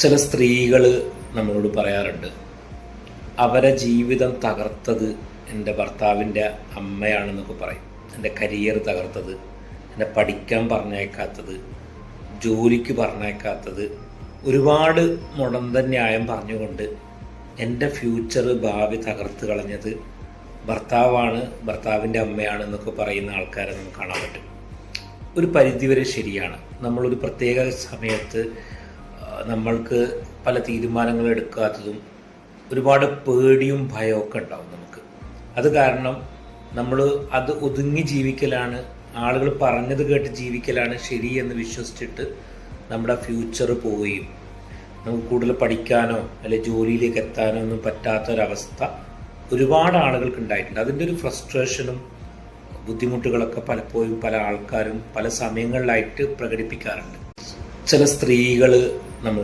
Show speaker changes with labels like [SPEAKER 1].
[SPEAKER 1] ചില സ്ത്രീകൾ നമ്മളോട് പറയാറുണ്ട്, അവരെ ജീവിതം തകർത്തത് എൻ്റെ ഭർത്താവിൻ്റെ അമ്മയാണെന്നൊക്കെ പറയും. എൻ്റെ കരിയർ തകർത്തത്, എന്നെ പഠിക്കാൻ പറഞ്ഞയക്കാത്തത്, ജോലിക്ക് പറഞ്ഞയക്കാത്തത്, ഒരുപാട് മുടന്ത ന്യായം പറഞ്ഞുകൊണ്ട് എൻ്റെ ഫ്യൂച്ചർ ഭാവി തകർത്ത് കളഞ്ഞത് ഭർത്താവാണ്, ഭർത്താവിൻ്റെ അമ്മയാണെന്നൊക്കെ പറയുന്ന ആൾക്കാരെ നമുക്ക് കാണാൻ പറ്റും. ഒരു പരിധിവരെ ശരിയാണ്. നമ്മളൊരു പ്രത്യേക സമയത്ത് നമ്മൾക്ക് പല തീരുമാനങ്ങൾ എടുക്കാത്തതും ഒരുപാട് പേടിയും ഭയമൊക്കെ ഉണ്ടാവും നമുക്ക്. അത് കാരണം നമ്മൾ അത് ഒതുങ്ങി ജീവിക്കലാണ്, ആളുകൾ പറഞ്ഞത് കേട്ട് ജീവിക്കലാണ് ശരി എന്ന് വിശ്വസിച്ചിട്ട് നമ്മുടെ ഫ്യൂച്ചർ പോവുകയും നമുക്ക് കൂടുതൽ പഠിക്കാനോ അല്ലെങ്കിൽ ജോലിയിലേക്ക് എത്താനോ ഒന്നും പറ്റാത്തൊരവസ്ഥ ഒരുപാട് ആളുകൾക്ക് ഉണ്ടായിട്ടുണ്ട്. അതിൻ്റെ ഒരു ഫ്രസ്ട്രേഷനും ബുദ്ധിമുട്ടുകളൊക്കെ പലപ്പോഴും പല ആൾക്കാരും പല സമയങ്ങളിലായിട്ട് പ്രകടിപ്പിക്കാറുണ്ട്. ചില സ്ത്രീകൾ നമ്മൾ